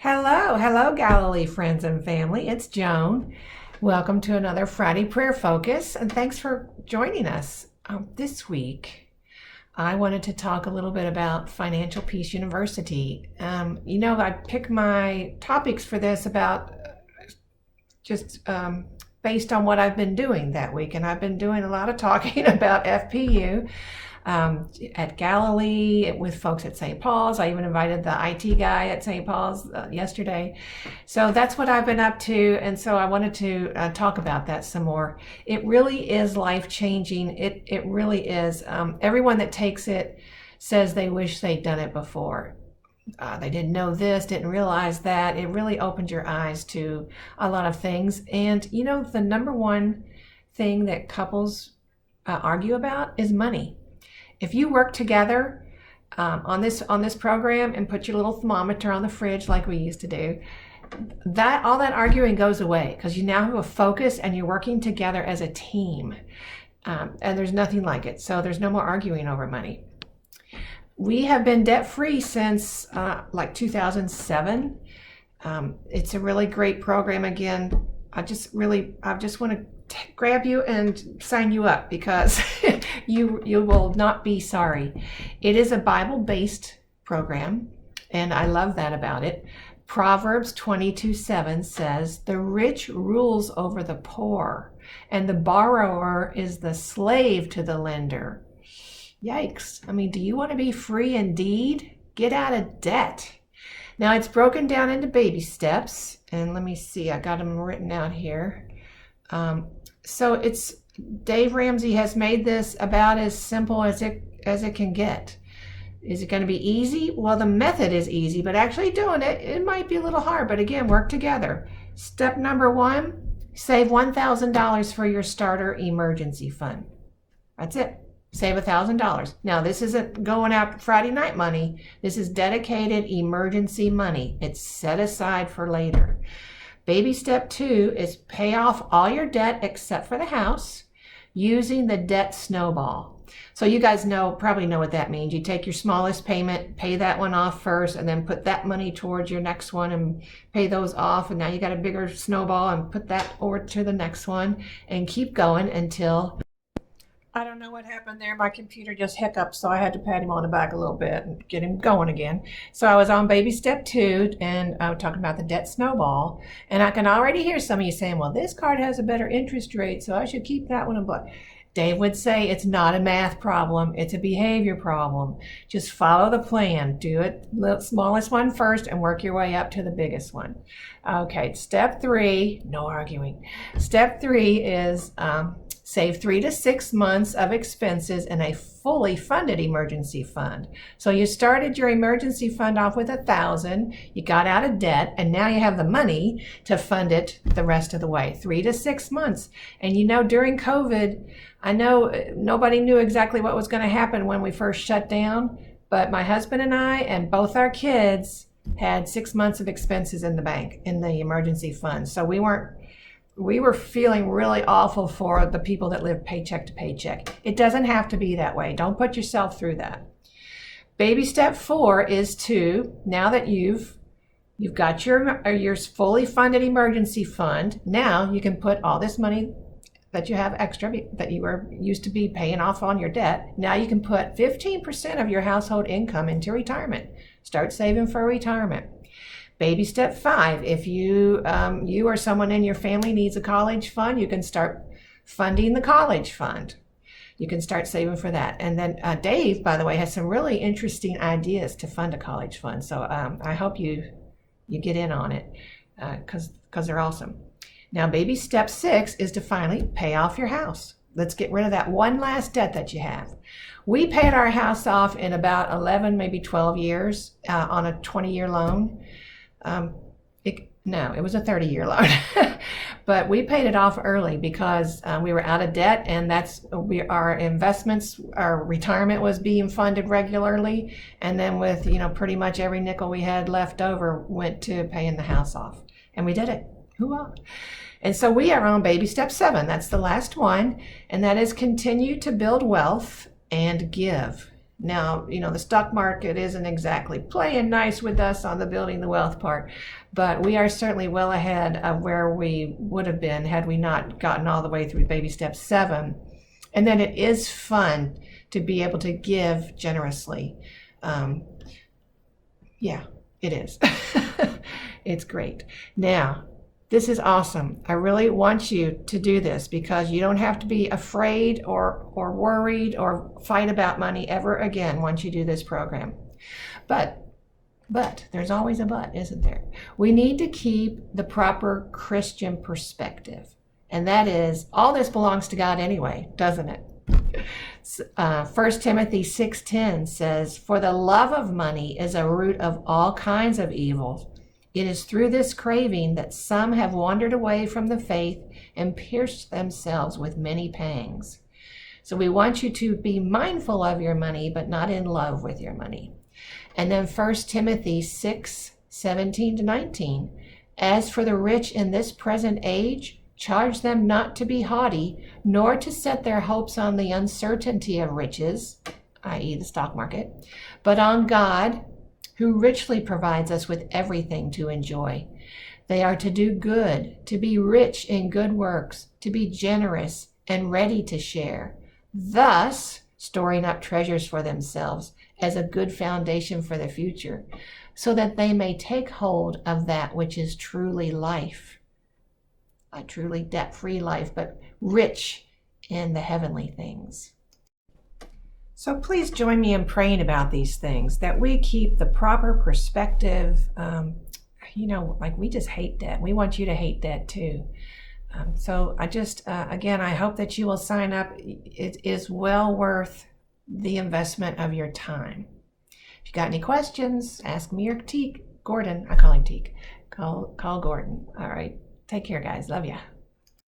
Hello, Galilee friends and family. It's Joan. Welcome to another Friday Prayer Focus, and thanks for joining us. This week, I wanted to talk a little bit about Financial Peace University. I pick my topics for this about just based on what I've been doing that week, and I've been doing a lot of talking about FPU. At Galilee with folks at St. Paul's. I even invited the IT guy at St. Paul's yesterday. So that's what I've been up to. And so I wanted to talk about that some more. It really is life-changing. It really is. Everyone that takes it says they wish they'd done it before. They didn't know this, didn't realize that. It really opened your eyes to a lot of things. And the number one thing that couples argue about is money. If you work together on this program and put your little thermometer on the fridge like we used to do, all that arguing goes away because you now have a focus and you're working together as a team. And there's nothing like it. So there's no more arguing over money. We have been debt-free since 2007. It's a really great program. Again, I just want to grab you and sign you up because you will not be sorry. It is a Bible-based program, and I love that about it. Proverbs 22:7 says, "The rich rules over the poor, and the borrower is the slave to the lender." Yikes. I mean, do you want to be free indeed? Get out of debt. Now, it's broken down into baby steps, and let me see, I got them written out here. So Dave Ramsey has made this about as simple as it can get. Is it going to be easy? Well, the method is easy, but actually doing it might be a little hard. But again, work together. Step number 1, save $1,000 for your starter emergency fund. That's it. Save $1,000. Now, this isn't going out Friday night money. This is dedicated emergency money. It's set aside for later. Baby step 2 is pay off all your debt except for the house using the debt snowball. So you guys probably know what that means. You take your smallest payment, pay that one off first, and then put that money towards your next one and pay those off. And now you got a bigger snowball and put that over to the next one and keep going until... I don't know what happened there. My computer just hiccuped, so I had to pat him on the back a little bit and get him going again. So I was on baby step 2, and I was talking about the debt snowball. And I can already hear some of you saying, well, this card has a better interest rate, so I should keep that one in black. Dave would say it's not a math problem, it's a behavior problem. Just follow the plan. Do it the smallest one first and work your way up to the biggest one. Okay, step 3, no arguing. Step 3 is save 3 to 6 months of expenses in a fully funded emergency fund. So you started your emergency fund off with $1,000, you got out of debt, and now you have the money to fund it the rest of the way, 3 to 6 months. And during COVID, I know nobody knew exactly what was going to happen when we first shut down, but my husband and I and both our kids had 6 months of expenses in the bank, in the emergency fund. So we were feeling really awful for the people that live paycheck to paycheck. It doesn't have to be that way. Don't put yourself through that. Baby step 4 is now that you've got your fully funded emergency fund, now you can put all this money that you have extra that you were used to be paying off on your debt. Now you can put 15% of your household income into retirement. Start saving for retirement. Baby step 5, if you or someone in your family needs a college fund, you can start funding the college fund. You can start saving for that. And then Dave, by the way, has some really interesting ideas to fund a college fund. So I hope you get in on it because they're awesome. Now, baby step 6 is to finally pay off your house. Let's get rid of that one last debt that you have. We paid our house off in about 11, maybe 12 years on a 20-year loan. It was a 30-year loan, but we paid it off early because we were out of debt, and our investments, our retirement was being funded regularly, and then with pretty much every nickel we had left over went to paying the house off, and we did it. Hoo-ah. And so we are on baby step 7. That's the last one, and that is continue to build wealth and give. Now, the stock market isn't exactly playing nice with us on the building the wealth part, but we are certainly well ahead of where we would have been had we not gotten all the way through baby step 7. And then it is fun to be able to give generously. Yeah, it is. It's great. Now, this is awesome. I really want you to do this because you don't have to be afraid or worried or fight about money ever again once you do this program. But there's always a but, isn't there? We need to keep the proper Christian perspective. And that is, all this belongs to God anyway, doesn't it? 1 Timothy 6:10 says, "For the love of money is a root of all kinds of evil. It is through this craving that some have wandered away from the faith and pierced themselves with many pangs." So we want you to be mindful of your money, but not in love with your money. And then 1 Timothy 6:17-19, "As for the rich in this present age, charge them not to be haughty, nor to set their hopes on the uncertainty of riches," i.e. the stock market, "but on God, who richly provides us with everything to enjoy. They are to do good, to be rich in good works, to be generous and ready to share, thus storing up treasures for themselves as a good foundation for the future, so that they may take hold of that which is truly life." A truly debt-free life, but rich in the heavenly things. So please join me in praying about these things, that we keep the proper perspective. Like we just hate debt. We want you to hate debt too. So I just, again, I hope that you will sign up. It is well worth the investment of your time. If you got any questions, ask me or Teak. Gordon, I call him Teak. Call Gordon. All right. Take care, guys. Love ya.